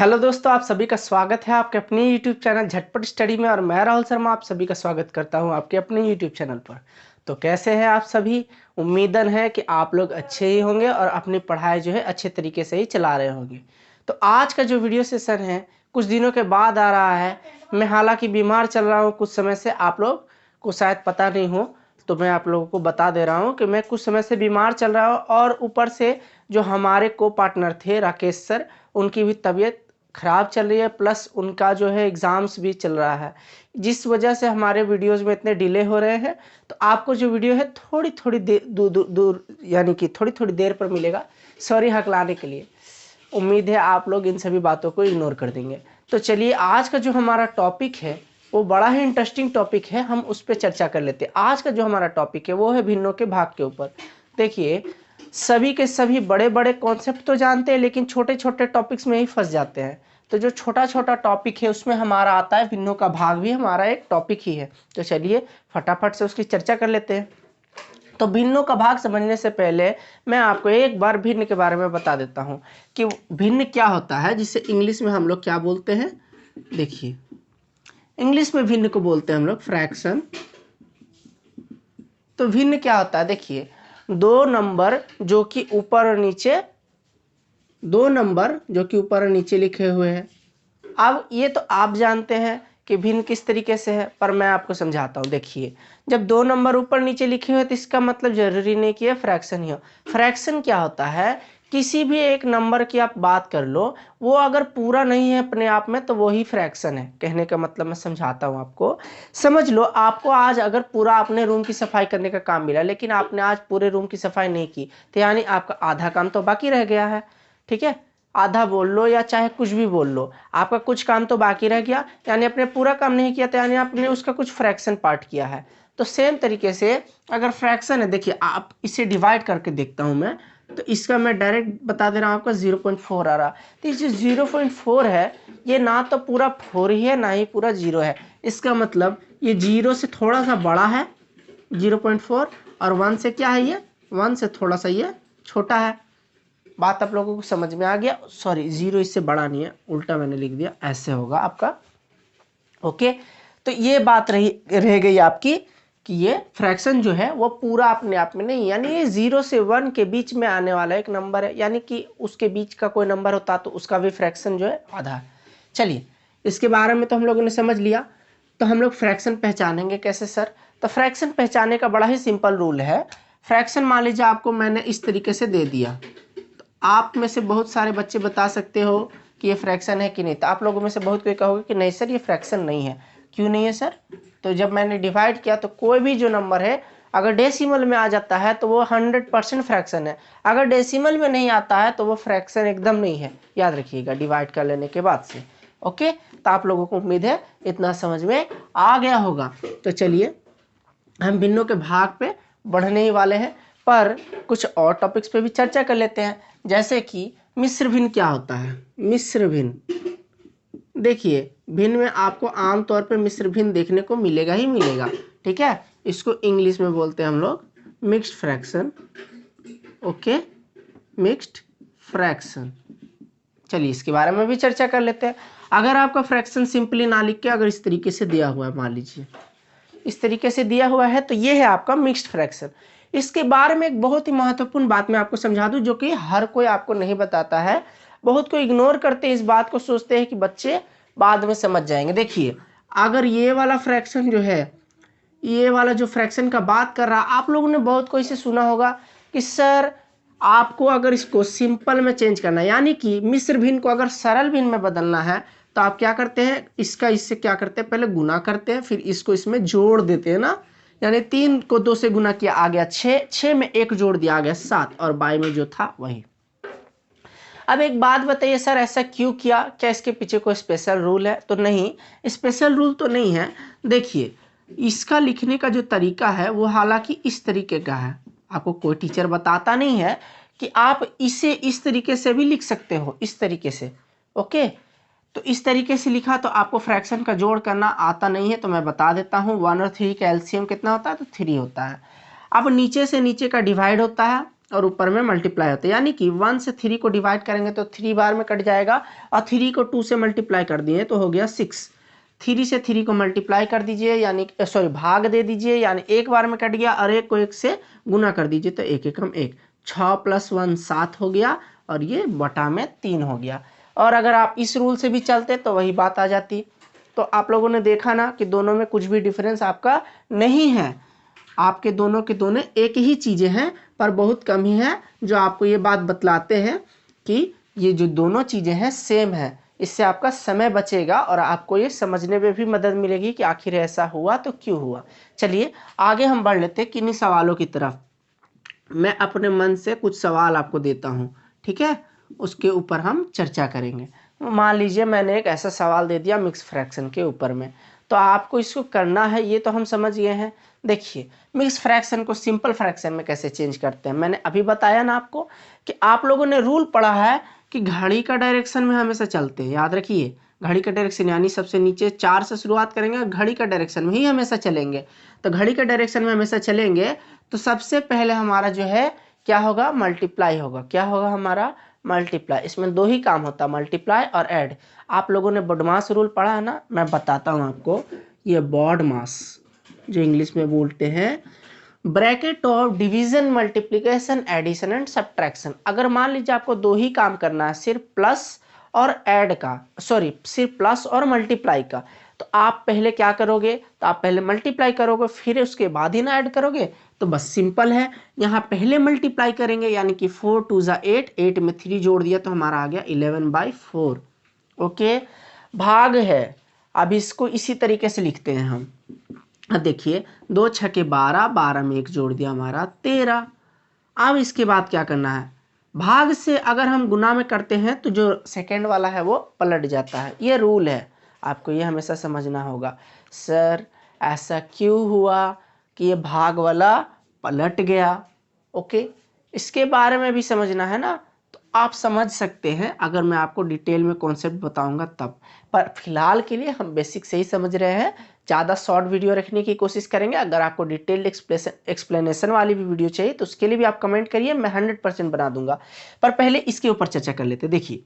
Hello दोस्तों, आप सभी का स्वागत है आपके अपने यूट्यूब चैनल झटपट स्टडी में। और मैं राहुल शर्मा आप सभी का स्वागत करता हूं आपके अपने यूट्यूब चैनल पर। तो कैसे हैं आप सभी? उम्मीदन है कि आप लोग अच्छे ही होंगे और अपनी पढ़ाई जो है अच्छे तरीके से ही चला रहे होंगे। तो आज का जो वीडियो सेशन है कुछ दिनों के बाद आ रहा है। मैं हालांकि बीमार चल रहा हूँ कुछ समय से, आप लोग को शायद पता नहीं हो, तो मैं आप लोगों को बता दे रहा हूँ कि मैं कुछ समय से बीमार चल रहा हूँ। और ऊपर से जो हमारे को पार्टनर थे राकेश सर, उनकी भी तबीयत खराब चल रही है, प्लस उनका जो है एग्ज़ाम्स भी चल रहा है, जिस वजह से हमारे वीडियोस में इतने डिले हो रहे हैं। तो आपको जो वीडियो है थोड़ी थोड़ी देर दूर यानी कि थोड़ी थोड़ी देर पर मिलेगा। सॉरी हकलाने के लिए। उम्मीद है आप लोग इन सभी बातों को इग्नोर कर देंगे। तो चलिए, आज का जो हमारा टॉपिक है वो बड़ा ही इंटरेस्टिंग टॉपिक है, हम उस पर चर्चा कर लेते हैं। आज का जो हमारा टॉपिक है वो है भिन्नों के भाग के ऊपर। देखिए, सभी के सभी बड़े बड़े कॉन्सेप्ट तो जानते हैं, लेकिन छोटे छोटे टॉपिक्स में ही फंस जाते हैं। तो जो छोटा छोटा टॉपिक है उसमें हमारा आता है भिन्नों का भाग, भी हमारा एक टॉपिक ही है। तो चलिए फटाफट से उसकी चर्चा कर लेते हैं। तो भिन्नों का भाग समझने से पहले मैं आपको एक बार भिन्न के बारे में बता देता हूं कि भिन्न क्या होता है, जिसे इंग्लिश में हम लोग क्या बोलते हैं। देखिए, इंग्लिश में भिन्न को बोलते हैं हम लोग फ्रैक्शन। तो भिन्न क्या होता है? देखिए, दो नंबर जो कि ऊपर और नीचे, दो नंबर जो कि ऊपर और नीचे लिखे हुए हैं। अब ये तो आप जानते हैं कि भिन्न किस तरीके से है, पर मैं आपको समझाता हूँ। देखिए, जब दो नंबर ऊपर नीचे लिखे हुए तो इसका मतलब जरूरी नहीं कि ये फ्रैक्शन ही हो। फ्रैक्शन क्या होता है? किसी भी एक नंबर की आप बात कर लो, वो अगर पूरा नहीं है अपने आप में तो वो ही फ्रैक्शन है। कहने का मतलब मैं समझाता हूँ आपको। समझ लो, आपको आज अगर पूरा अपने रूम की सफाई करने का काम मिला, लेकिन आपने आज पूरे रूम की सफाई नहीं की, तो यानी आपका आधा काम तो बाकी रह गया है। ठीक है, आधा बोल लो या चाहे कुछ भी बोल लो, आपका कुछ काम तो बाकी रह गया, यानी आपने पूरा काम नहीं किया, तो यानी आपने उसका कुछ फ्रैक्शन पार्ट किया है। तो सेम तरीके से अगर फ्रैक्शन है, देखिए आप इसे डिवाइड करके देखता हूं मैं, तो इसका मैं डायरेक्ट बता दे रहा हूं आपका 0.4 आ रहा। तो ये जो 0.4 है, ये ना तो पूरा 4 ही है ना ही पूरा 0 है। इसका मतलब ये 0 से थोड़ा सा बड़ा है 0.4, और 1 से क्या है, ये 1 से थोड़ा सा ये छोटा है। बात आप लोगों को समझ में आ गया? सॉरी, 0 इससे बड़ा नहीं है, उल्टा मैंने लिख दिया, ऐसे होगा आपका। ओके, तो ये बात रह गई आपकी कि ये फ्रैक्शन जो है वो पूरा अपने आप में नहीं, यानी ये 0 से 1 के बीच में आने वाला एक नंबर है, यानी कि उसके बीच का कोई नंबर होता तो उसका भी फ्रैक्शन जो है आधा है। चलिए, इसके बारे में तो हम लोगों ने समझ लिया। तो हम लोग फ्रैक्शन पहचानेंगे कैसे सर? तो फ्रैक्शन पहचानने का बड़ा ही सिंपल रूल है। फ्रैक्शन मान लीजिए आपको मैंने इस तरीके से दे दिया, आप में से बहुत सारे बच्चे बता सकते हो कि ये फ्रैक्शन है कि नहीं। तो आप लोगों में से बहुत कोई कहोगे कि नहीं सर ये फ्रैक्शन नहीं है। क्यों नहीं है सर? तो जब मैंने डिवाइड किया तो कोई भी जो नंबर है अगर डेसिमल में आ जाता है तो वो 100% फ्रैक्शन है। अगर डेसिमल में नहीं आता है तो वो फ्रैक्शन एकदम नहीं है। याद रखिएगा डिवाइड कर लेने के बाद से। ओके, तो आप लोगों को उम्मीद है इतना समझ में आ गया होगा। तो चलिए, हम भिन्नों के भाग पे बढ़ने ही वाले हैं, पर कुछ और टॉपिक्स पे भी चर्चा कर लेते हैं। जैसे कि मिश्र भिन्न क्या होता है? मिश्र भिन्न, देखिए भिन्न में आपको आमतौर पे मिश्र भिन्न देखने को मिलेगा ही मिलेगा। ठीक है, इसको इंग्लिश में बोलते हैं हम लोग mixed fraction. Okay, mixed fraction. चलिए इसके बारे में भी चर्चा कर लेते हैं। अगर आपका फ्रैक्शन सिंपली ना लिख के अगर इस तरीके से दिया हुआ है, मान लीजिए इस तरीके से दिया हुआ है, तो ये है आपका मिक्स्ड फ्रैक्शन। इसके बारे में एक बहुत ही महत्वपूर्ण बात मैं आपको समझा दूं, जो कि हर कोई आपको नहीं बताता है। बहुत को इग्नोर करते हैं इस बात को, सोचते हैं कि बच्चे बाद में समझ जाएंगे। देखिए, अगर ये वाला फ्रैक्शन जो है, ये वाला जो फ्रैक्शन का बात कर रहा, आप लोगों ने बहुत कोई से सुना होगा कि सर आपको अगर इसको सिंपल में चेंज करना है, यानी कि मिश्र भिन्न को अगर सरल भिन्न में बदलना है, तो आप क्या करते हैं, इसका इससे क्या करते हैं, पहले गुना करते हैं, फिर इसको इसमें जोड़ देते हैं ना। यानी 3 को 2 से गुना किया आ गया 6, 6 में 1 जोड़ दिया आ गया 7, और बाई में जो था वही। अब एक बात बताइए सर, ऐसा क्यों किया? क्या इसके पीछे कोई स्पेशल रूल है? तो नहीं, स्पेशल रूल तो नहीं है। देखिए, इसका लिखने का जो तरीका है वो हालांकि इस तरीके का है। आपको कोई टीचर बताता नहीं है कि आप इसे इस तरीके से भी लिख सकते हो, इस तरीके से। ओके, तो इस तरीके से लिखा तो आपको फ्रैक्शन का जोड़ करना आता नहीं है, तो मैं बता देता हूँ। 1 और 3 का एलसीएम कितना होता है? तो 3 होता है। अब नीचे से नीचे का डिवाइड होता है, और ऊपर में मल्टीप्लाई होता है, यानी कि 1 से 3 को डिवाइड करेंगे तो 3 बार में कट जाएगा, और 3 को 2 से मल्टीप्लाई कर दिए तो हो गया 6। 3 से 3 को मल्टीप्लाई कर दीजिए, यानी सॉरी भाग दे दीजिए, यानी एक बार में कट गया, और एक को 1 से गुना कर दीजिए तो 1 एकम 1, 6 + 1 7 हो गया, और ये बटा में 3 हो गया। और अगर आप इस रूल से भी चलते तो वही बात आ जाती। तो आप लोगों ने देखा ना कि दोनों में कुछ भी डिफरेंस आपका नहीं है, आपके दोनों के दोनों एक ही चीज़ें हैं, पर बहुत कम ही है जो आपको ये बात बतलाते हैं कि ये जो दोनों चीज़ें हैं सेम है। इससे आपका समय बचेगा और आपको ये समझने में भी मदद मिलेगी कि आखिर ऐसा हुआ तो क्यों हुआ। चलिए आगे हम बढ़ लेते हैं किन्हीं सवालों की तरफ। मैं अपने मन से कुछ सवाल आपको देता हूँ, ठीक है, उसके ऊपर हम चर्चा करेंगे। मान लीजिए मैंने एक ऐसा सवाल दे दिया मिक्स फ्रैक्शन के ऊपर में, तो आपको इसको करना है, ये तो हम समझ गए हैं। देखिए मिक्स फ्रैक्शन को सिंपल फ्रैक्शन में कैसे चेंज करते हैं, मैंने अभी बताया ना आपको कि आप लोगों ने रूल पढ़ा है कि घड़ी का डायरेक्शन में हमेशा चलते हैं, याद रखिए घड़ी का डायरेक्शन, यानी सबसे नीचे 4 से शुरुआत करेंगे और घड़ी का डायरेक्शन में ही हमेशा चलेंगे। तो घड़ी का डायरेक्शन में हमेशा चलेंगे तो सबसे पहले हमारा जो है क्या होगा, मल्टीप्लाई होगा। क्या होगा हमारा, मल्टीप्लाई। इसमें दो ही काम होता है, मल्टीप्लाई और ऐड। आप लोगों ने बॉडमास रूल पढ़ा है ना, मैं बताता हूँ आपको। ये बॉडमास जो इंग्लिश में बोलते हैं, bracket of division, multiplication, addition and subtraction. अगर मान लीजिए आपको दो ही काम करना है, सिर्फ प्लस और ऐड का, सॉरी सिर्फ प्लस और मल्टीप्लाई का, तो आप पहले क्या करोगे, तो आप पहले मल्टीप्लाई करोगे, फिर उसके बाद ही ना ऐड करोगे। तो बस सिंपल है, यहाँ पहले मल्टीप्लाई करेंगे, यानी कि 4 2 ज़ा 8, 8 में 3 जोड़ दिया तो हमारा आ गया 11/4। ओके, भाग है। अब इसको इसी तरीके से लिखते हैं हम। अब देखिए 2 छके 12, 12 में 1 जोड़ दिया हमारा 13। अब इसके बाद क्या करना है, भाग से अगर हम गुना में करते हैं तो जो सेकेंड वाला है वो पलट जाता है, ये रूल है, आपको ये हमेशा समझना होगा। सर ऐसा क्यों हुआ कि ये भाग वाला पलट गया, ओके, इसके बारे में भी समझना है ना, तो आप समझ सकते हैं अगर मैं आपको डिटेल में कॉन्सेप्ट बताऊंगा तब। पर फिलहाल के लिए हम बेसिक से ही समझ रहे हैं, ज़्यादा शॉर्ट वीडियो रखने की कोशिश करेंगे। अगर आपको डिटेल्ड एक्सप्लेनेशन वाली भी वीडियो चाहिए तो उसके लिए भी आप कमेंट करिए, मैं 100% बना दूंगा। पर पहले इसके ऊपर चर्चा कर लेते। देखिए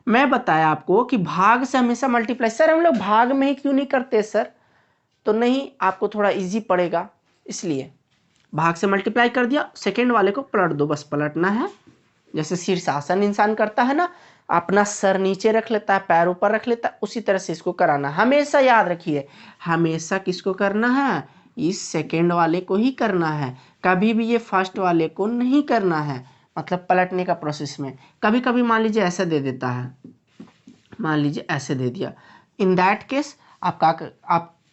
मैं बताया आपको कि भाग से हमेशा मल्टीप्लाई। सर हम लोग भाग में ही क्यों नहीं करते सर, तो नहीं, आपको थोड़ा इजी पड़ेगा, इसलिए भाग से मल्टीप्लाई कर दिया, सेकेंड वाले को पलट दो, बस पलटना है। जैसे शीर्षासन इंसान करता है ना, अपना सर नीचे रख लेता है, पैर ऊपर रख लेता है, उसी तरह से इसको कराना। हमेशा याद रखिए, हमेशा किसको करना है, इस सेकेंड वाले को ही करना है, कभी भी ये फर्स्ट वाले को नहीं करना है। मतलब पलटने का प्रोसेस में कभी कभी मान लीजिए ऐसा दे देता है, मान लीजिए ऐसे दे दिया, इन दैट केस आप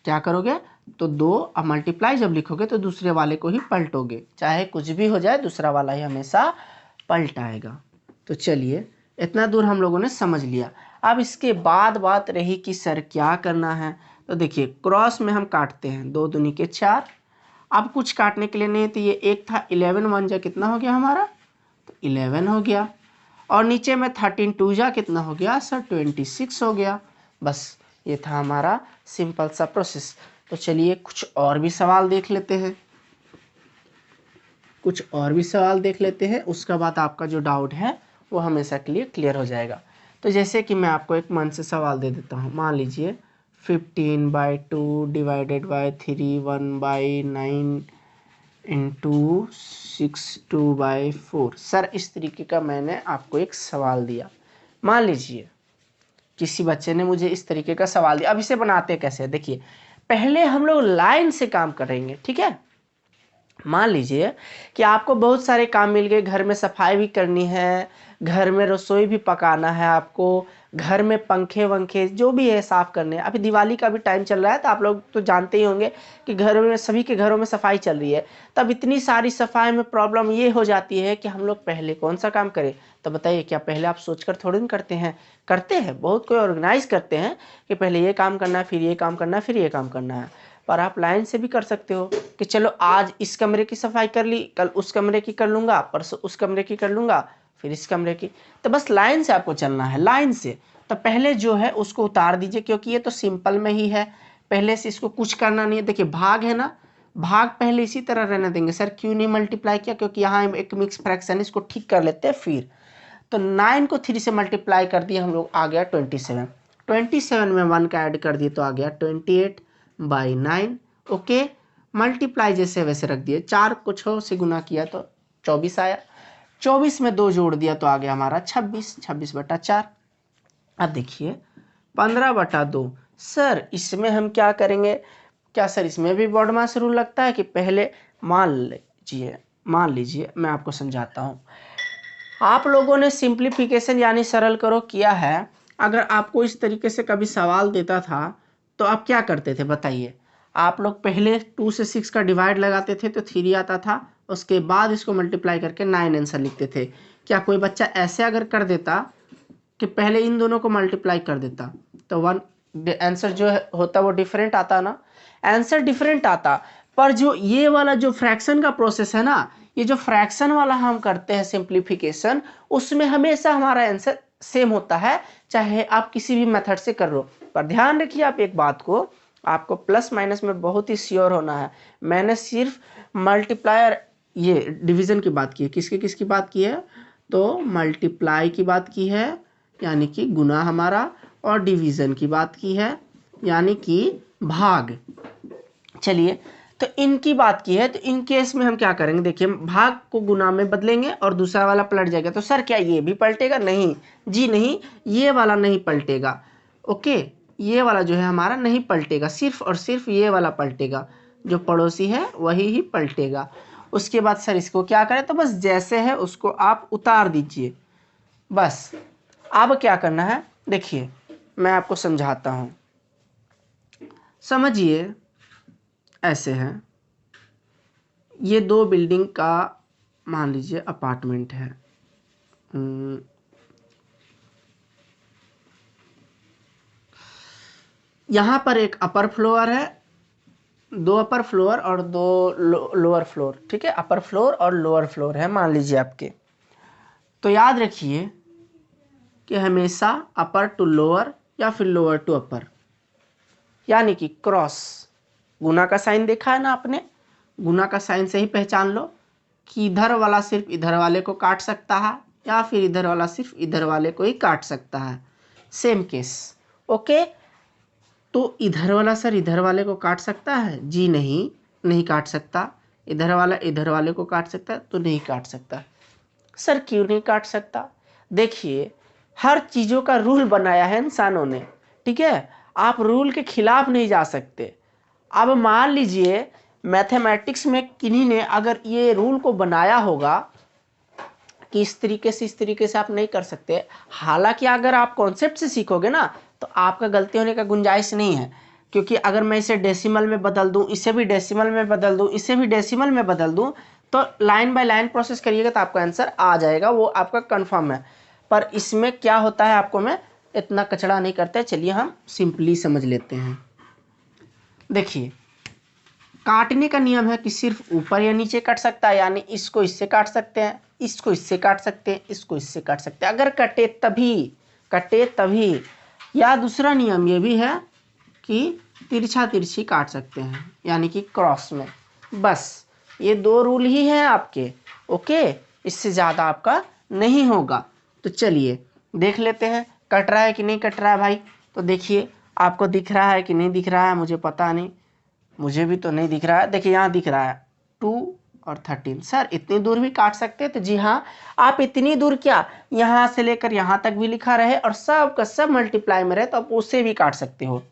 क्या करोगे, तो 2 अब मल्टीप्लाई जब लिखोगे तो दूसरे वाले को ही पलटोगे, चाहे कुछ भी हो जाए दूसरा वाला ही हमेशा पलट आएगा। तो चलिए इतना दूर हम लोगों ने समझ लिया। अब इसके बाद बात रही कि सर क्या करना है, तो देखिए क्रॉस में हम काटते हैं, 2 दूनी के 4। अब कुछ काटने के लिए नहीं, तो ये एक था, 11 1 जा कितना हो गया हमारा, तो 11 हो गया, और नीचे में 13 2 जा कितना हो गया सर, 26 हो गया। बस ये था हमारा सिंपल सा प्रोसेस। तो चलिए कुछ और भी सवाल देख लेते हैं, उसका बाद आपका जो डाउट है वो हमेशा के लिए क्लियर हो जाएगा। तो जैसे कि मैं आपको एक मन से सवाल दे देता हूँ, मान लीजिए 15/2 डिवाइडेड बाई 3 1/9 इंटू 62/4। सर इस तरीके का मैंने आपको एक सवाल दिया, मान लीजिए किसी बच्चे ने मुझे इस तरीके का सवाल दिया। अब इसे बनाते कैसे, देखिए पहले हम लोग लाइन से काम करेंगे, ठीक है। मान लीजिए कि आपको बहुत सारे काम मिल गए, घर में सफाई भी करनी है, घर में रसोई भी पकाना है, आपको घर में पंखे वंखे जो भी है साफ़ करने हैं। अभी दिवाली का भी टाइम चल रहा है, तो आप लोग तो जानते ही होंगे कि घर में सभी के घरों में सफाई चल रही है। तब इतनी सारी सफाई में प्रॉब्लम ये हो जाती है कि हम लोग पहले कौन सा काम करें। तो बताइए, क्या पहले आप सोचकर थोड़ी ना करते हैं, बहुत कोई ऑर्गेनाइज करते हैं कि पहले ये काम करना है, फिर ये काम करना है, फिर ये काम करना है। पर आप लाइन से भी कर सकते हो कि चलो आज इस कमरे की सफाई कर ली, कल उस कमरे की कर लूँगा, परसों उस कमरे की कर लूँगा, फिर इस कमरे की। तो बस लाइन से आपको चलना है, लाइन से। तो पहले जो है उसको उतार दीजिए, क्योंकि ये तो सिंपल में ही है, पहले से इसको कुछ करना नहीं है। देखिए भाग है ना, भाग पहले इसी तरह रहने देंगे। सर क्यों नहीं मल्टीप्लाई किया? क्योंकि यहाँ एक मिक्स फ्रैक्शन, इसको ठीक कर लेते हैं फिर। तो 9 को 3 से मल्टीप्लाई कर दिए हम लोग, आ गया 27। 27 में 1 का ऐड कर दिए तो आ गया 28/9। ओके, मल्टीप्लाई जैसे वैसे रख दिए, 4 को 6 से गुना किया तो 24 आया। 24 में 2 जोड़ दिया तो आ गया हमारा 26, 26/4। अब देखिए 15/2। सर इसमें हम क्या करेंगे? क्या सर इसमें भी बॉड मास रूल लगता है कि पहले मान लीजिए मैं आपको समझाता हूँ। आप लोगों ने सिंप्लीफिकेशन यानी सरल करो किया है। अगर आपको इस तरीके से कभी सवाल देता था तो आप क्या करते थे बताइए? आप लोग पहले 2 से 6 का डिवाइड लगाते थे तो 3 आता था, उसके बाद इसको मल्टीप्लाई करके 9 आंसर लिखते थे। क्या कोई बच्चा ऐसे अगर कर देता कि पहले इन दोनों को मल्टीप्लाई कर देता तो आंसर जो होता वो डिफरेंट आता ना? आंसर डिफरेंट आता, पर जो ये वाला जो फ्रैक्शन का प्रोसेस है ना, ये जो फ्रैक्शन वाला हम करते हैं सिंप्लीफिकेशन, उसमें हमेशा हमारा आंसर सेम होता है, चाहे आप किसी भी मेथड से कर लो। पर ध्यान रखिए आप एक बात को, आपको प्लस माइनस में बहुत ही श्योर होना है। मैंने सिर्फ मल्टीप्लायर ये डिवीजन की बात की है। किसकी बात की है? तो मल्टीप्लाई की बात की है यानी कि गुना हमारा, और डिवीजन की बात की है यानी कि भाग। चलिए, तो इनकी बात की है, तो इन केस में हम क्या करेंगे? देखिए भाग को गुना में बदलेंगे और दूसरा वाला पलट जाएगा। तो सर क्या ये भी पलटेगा? नहीं जी नहीं, ये वाला नहीं पलटेगा। ओके, ये वाला जो है हमारा नहीं पलटेगा, सिर्फ और सिर्फ ये वाला पलटेगा, जो पड़ोसी है वही ही पलटेगा। उसके बाद सर इसको क्या करें? तो बस जैसे है उसको आप उतार दीजिए बस। अब क्या करना है देखिए मैं आपको समझाता हूं। समझिए ऐसे है, ये 2 बिल्डिंग का मान लीजिए अपार्टमेंट है। यहाँ पर एक अपर फ्लोर है, 2 अपर फ्लोर और 2 लोअर फ्लोर। ठीक है, अपर फ्लोर और लोअर फ्लोर है मान लीजिए आपके। तो याद रखिए कि हमेशा अपर टू लोअर या फिर लोअर टू अपर, यानी कि क्रॉस। गुना का साइन देखा है ना आपने? गुना का साइन से ही पहचान लो कि इधर वाला सिर्फ इधर वाले को काट सकता है या फिर इधर वाला सिर्फ इधर वाले को ही काट सकता है। Same case. ओके, तो इधर वाला सर इधर वाले को काट सकता है? जी नहीं, नहीं काट सकता। इधर वाला इधर वाले को काट सकता है? तो नहीं काट सकता। सर क्यों नहीं काट सकता? देखिए हर चीज़ों का रूल बनाया है इंसानों ने, ठीक है? आप रूल के खिलाफ नहीं जा सकते। अब मान लीजिए मैथमेटिक्स में किन्हीं ने अगर ये रूल को बनाया होगा कि इस तरीके से आप नहीं कर सकते, हालांकि अगर आप कॉन्सेप्ट से सीखोगे ना तो आपका गलती होने का गुंजाइश नहीं है। क्योंकि अगर मैं इसे डेसिमल में बदल दूं, इसे भी डेसिमल में बदल दूं, इसे भी डेसिमल में बदल दूं, तो लाइन बाय लाइन प्रोसेस करिएगा तो आपका आंसर आ जाएगा, वो आपका कंफर्म है। पर इसमें क्या होता है आपको मैं इतना कचड़ा नहीं करते। चलिए हम सिंपली समझ लेते हैं। देखिए काटने का नियम है कि सिर्फ ऊपर या नीचे कट सकता है, यानी इसको इससे काट सकते हैं, इसको इससे काट सकते हैं, इसको इससे काट सकते हैं, अगर कटे तभी। या दूसरा नियम ये भी है कि तिरछा तिरछी काट सकते हैं यानी कि क्रॉस में। बस ये 2 रूल ही हैं आपके। ओके, इससे ज़्यादा आपका नहीं होगा। तो चलिए देख लेते हैं कट रहा है कि नहीं कट रहा है भाई। तो देखिए आपको दिख रहा है कि नहीं दिख रहा है, मुझे पता नहीं, मुझे भी तो नहीं दिख रहा है। देखिए यहाँ दिख रहा है 2 और 13। सर इतनी दूर भी काट सकते हैं? तो जी हाँ, आप इतनी दूर क्या, यहाँ से लेकर यहाँ तक भी लिखा रहे और सब का सब मल्टीप्लाई में रहे तो आप उससे भी काट सकते हो।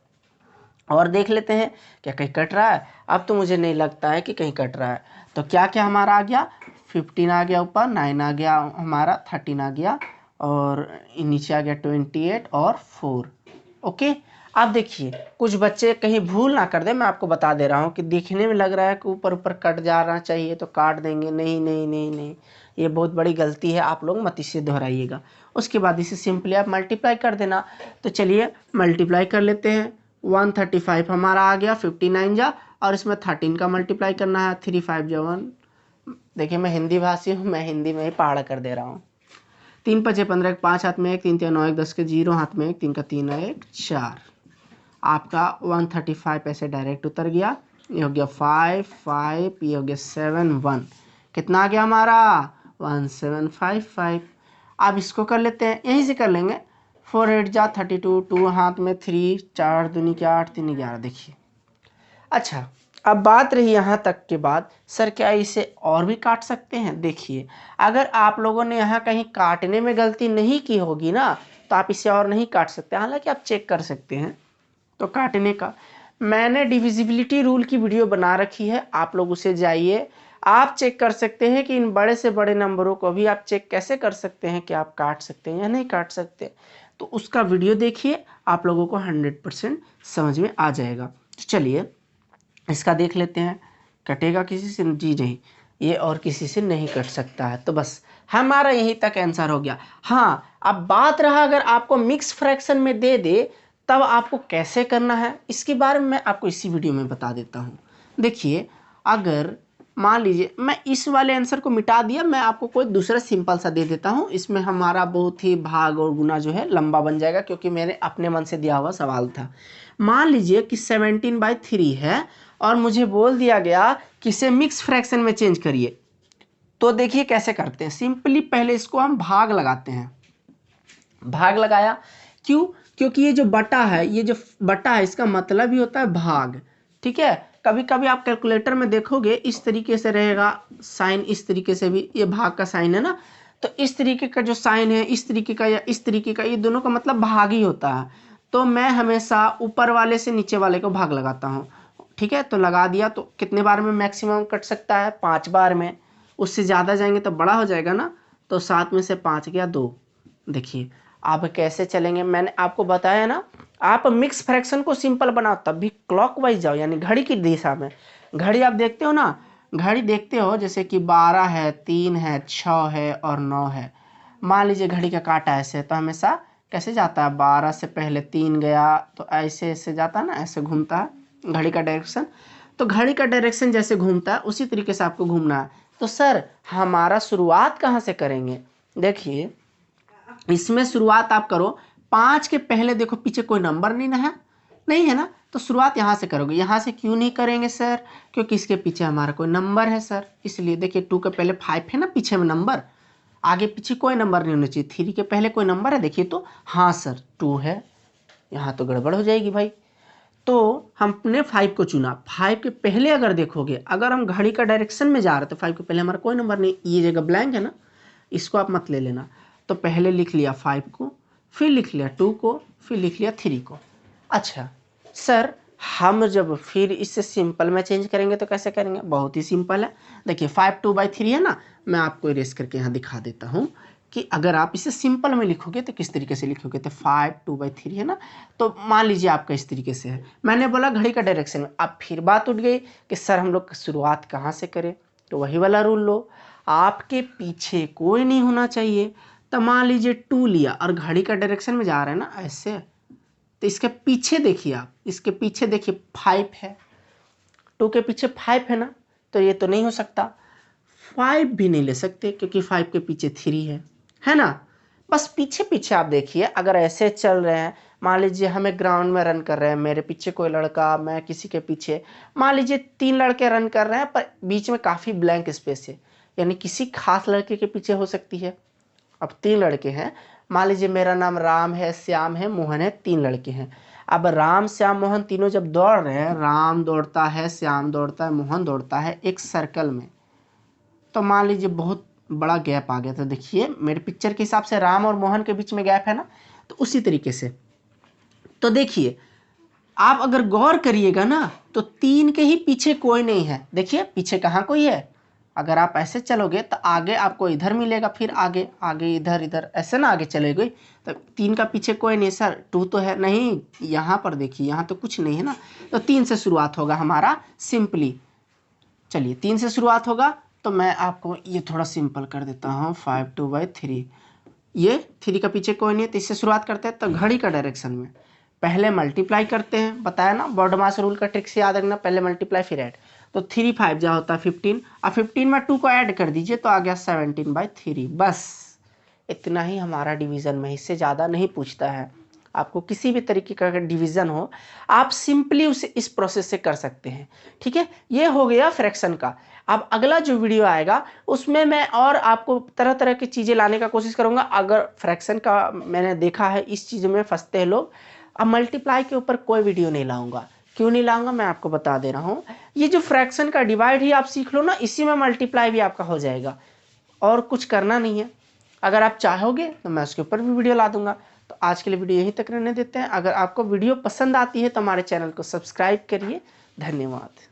और देख लेते हैं क्या कहीं कट रहा है। अब तो मुझे नहीं लगता है कि कहीं कट रहा है। तो क्या क्या हमारा आ गया? 15 आ गया ऊपर, 9 आ गया हमारा, 13 आ गया और नीचे आ गया 28 और 4। ओके, अब देखिए कुछ बच्चे कहीं भूल ना कर दे, मैं आपको बता दे रहा हूँ कि देखने में लग रहा है कि ऊपर ऊपर कट जाना चाहिए तो काट देंगे। नहीं नहीं नहीं नहीं, ये बहुत बड़ी गलती है, आप लोग मत इसे दोहराइएगा। उसके बाद इसे सिंपली आप मल्टीप्लाई कर देना। तो चलिए मल्टीप्लाई कर लेते हैं। 135 हमारा आ गया, 59 जा, और इसमें 13 का मल्टीप्लाई करना है, 3 5 जा 1। देखिए मैं हिंदी भाषी हूँ, मैं हिंदी में ही पहाड़ा कर दे रहा हूँ। 3 5 15, 5 हाथ में 1, 3 3 9 1 10 के 0 हाथ में 1, 3 का 3 1 4। आपका 135 ऐसे डायरेक्ट उतर गया। ये हो गया 5 5, ये हो गया 7 1, कितना आ गया हमारा 1755। अब इसको कर लेते हैं, यहीं से कर लेंगे। 4 8 जा 32, 2 हाथ में 3, 4 दूनी के 8, 3 11। देखिए अच्छा, अब बात रही यहाँ तक के बाद, सर क्या इसे और भी काट सकते हैं? देखिए अगर आप लोगों ने यहाँ कहीं काटने में गलती नहीं की होगी ना, तो आप इसे और नहीं काट सकते। हालांकि आप चेक कर सकते हैं। तो काटने का मैंने डिविजिबिलिटी रूल की वीडियो बना रखी है, आप लोग उसे जाइए, आप चेक कर सकते हैं कि इन बड़े से बड़े नंबरों को भी आप चेक कैसे कर सकते हैं कि आप काट सकते हैं या नहीं काट सकते। तो उसका वीडियो देखिए, आप लोगों को 100% समझ में आ जाएगा। तो चलिए इसका देख लेते हैं। कटेगा किसी से? जी नहीं, ये और किसी से नहीं कट सकता है। तो बस हमारा यहीं तक आंसर हो गया। हाँ, अब बात रहा अगर आपको मिक्स फ्रैक्शन में दे दे तब आपको कैसे करना है, इसके बारे में मैं आपको इसी वीडियो में बता देता हूँ। देखिए अगर मान लीजिए मैं इस वाले आंसर को मिटा दिया, मैं आपको कोई दूसरा सिंपल सा दे देता हूँ। इसमें हमारा बहुत ही भाग और गुना जो है लंबा बन जाएगा, क्योंकि मेरे अपने मन से दिया हुआ सवाल था। मान लीजिए कि 17/3 है और मुझे बोल दिया गया कि इसे मिक्स फ्रैक्शन में चेंज करिए। तो देखिए कैसे करते हैं। सिंपली पहले इसको हम भाग लगाते हैं। भाग लगाया, क्यों? क्योंकि ये जो बटा है, ये जो बटा है इसका मतलब ही होता है भाग। ठीक है, कभी कभी आप कैलकुलेटर में देखोगे इस तरीके से रहेगा साइन, इस तरीके से भी ये भाग का साइन है ना। तो इस तरीके का जो साइन है, इस तरीके का या इस तरीके का, ये दोनों का मतलब भाग ही होता है। तो मैं हमेशा ऊपर वाले से नीचे वाले को भाग लगाता हूँ। ठीक है, तो लगा दिया। तो कितने बार में मैक्सिमम कट सकता है? 5 बार में। उससे ज़्यादा जाएंगे तो बड़ा हो जाएगा ना। तो 7 में से 5 गया 2। देखिए आप कैसे चलेंगे, मैंने आपको बताया ना। आप मिक्स फ्रैक्शन को सिंपल बनाओ तब भी क्लॉकवाइज जाओ, यानी घड़ी की दिशा में। घड़ी आप देखते हो ना, घड़ी देखते हो जैसे कि 12 है, 3 है, 6 है और 9 है। मान लीजिए घड़ी का काटा ऐसे, तो हमेशा कैसे जाता है? 12 से पहले 3 गया तो ऐसे ऐसे जाता है ना, ऐसे घूमता है घड़ी का डायरेक्शन। तो घड़ी का डायरेक्शन जैसे घूमता है उसी तरीके से आपको घूमना है। तो सर हमारा शुरुआत कहाँ से करेंगे? देखिए इसमें शुरुआत आप करो 5 के पहले। देखो पीछे कोई नंबर नहीं ना है, नहीं है ना, तो शुरुआत यहाँ से करोगे। यहाँ से क्यों नहीं करेंगे सर? क्योंकि इसके पीछे हमारा कोई नंबर है सर, इसलिए। देखिए 2 के पहले 5 है ना पीछे में नंबर, आगे पीछे कोई नंबर नहीं होना चाहिए। 3 के पहले कोई नंबर है? देखिए तो हाँ सर 2 है, यहाँ तो गड़बड़ हो जाएगी भाई। तो हमने 5 को चुना। 5 के पहले अगर देखोगे, अगर हम घड़ी का डायरेक्शन में जा रहे तो 5 के पहले हमारा कोई नंबर नहीं, ये जगह ब्लैंक है ना, इसको आप मत ले लेना। तो पहले लिख लिया 5 को, फिर लिख लिया 2 को, फिर लिख लिया 3 को। अच्छा सर हम जब फिर इससे सिंपल में चेंज करेंगे तो कैसे करेंगे? बहुत ही सिंपल है। देखिए 5 2/3 है ना, मैं आपको इरेज करके यहाँ दिखा देता हूँ कि अगर आप इसे सिंपल में लिखोगे तो किस तरीके से लिखोगे। तो 5 2/3 है ना, तो मान लीजिए आपका इस तरीके से है। मैंने बोला घड़ी का डायरेक्शन में। अब फिर बात उठ गई कि सर हम लोग शुरुआत कहाँ से करें? तो वही वाला रूल लो, आपके पीछे कोई नहीं होना चाहिए। तो मान लीजिए 2 लिया और घड़ी का डायरेक्शन में जा रहे हैं ना ऐसे, तो इसके पीछे देखिए, आप इसके पीछे देखिए 5 है, 2 के पीछे 5 है ना, तो ये तो नहीं हो सकता। 5 भी नहीं ले सकते क्योंकि 5 के पीछे 3 है ना। बस पीछे पीछे आप देखिए, अगर ऐसे चल रहे हैं, मान लीजिए हमें ग्राउंड में रन कर रहे हैं, मेरे पीछे कोई लड़का, मैं किसी के पीछे, मान लीजिए 3 लड़के रन कर रहे हैं पर बीच में काफ़ी ब्लैंक स्पेस है, यानी किसी खास लड़के के पीछे हो सकती है। अब 3 लड़के हैं, मान लीजिए मेरा नाम राम है, श्याम है, मोहन है, 3 लड़के हैं। अब राम श्याम मोहन तीनों जब दौड़ रहे हैं, राम दौड़ता है, श्याम दौड़ता है, मोहन दौड़ता है एक सर्कल में, तो मान लीजिए बहुत बड़ा गैप आ गया। तो देखिए मेरे पिक्चर के हिसाब से राम और मोहन के बीच में गैप है ना, तो उसी तरीके से। तो देखिए आप अगर गौर करिएगा ना, तो 3 के ही पीछे कोई नहीं है। देखिए पीछे कहाँ कोई है? अगर आप ऐसे चलोगे तो आगे आपको इधर मिलेगा, फिर आगे आगे इधर इधर ऐसे ना आगे चलेगी। तो 3 का पीछे कोई नहीं सर, 2 तो है नहीं, यहाँ पर देखिए यहाँ तो कुछ नहीं है ना। तो 3 से शुरुआत होगा हमारा सिंपली। चलिए 3 से शुरुआत होगा, तो मैं आपको ये थोड़ा सिंपल कर देता हूँ। 5 2/3, ये 3 का पीछे कोई नहीं है, तो इससे शुरुआत करते हैं। तो घड़ी का डायरेक्शन में पहले मल्टीप्लाई करते हैं, बताया ना बॉडमास रूल का ट्रिक से याद रखना, पहले मल्टीप्लाई फिर ऐड। तो 3 5 जा होता है 15, और 15 में 2 को ऐड कर दीजिए तो आ गया 17/3। बस इतना ही हमारा डिवीज़न में, इससे ज़्यादा नहीं पूछता है। आपको किसी भी तरीके का अगर डिवीज़न हो, आप सिंपली उसे इस प्रोसेस से कर सकते हैं। ठीक है, ये हो गया फ्रैक्शन का। अब अगला जो वीडियो आएगा उसमें मैं और आपको तरह तरह की चीज़ें लाने का कोशिश करूँगा। अगर फ्रैक्शन का मैंने देखा है इस चीज़ में फंसते हैं लोग। अब मल्टीप्लाई के ऊपर कोई वीडियो नहीं लाऊंगा। क्यों नहीं लाऊंगा मैं आपको बता दे रहा हूँ। ये जो फ्रैक्शन का डिवाइड ही आप सीख लो ना, इसी में मल्टीप्लाई भी आपका हो जाएगा और कुछ करना नहीं है। अगर आप चाहोगे तो मैं उसके ऊपर भी वीडियो ला दूंगा। तो आज के लिए वीडियो यहीं तक रहने देते हैं। अगर आपको वीडियो पसंद आती है तो हमारे चैनल को सब्सक्राइब करिए। धन्यवाद।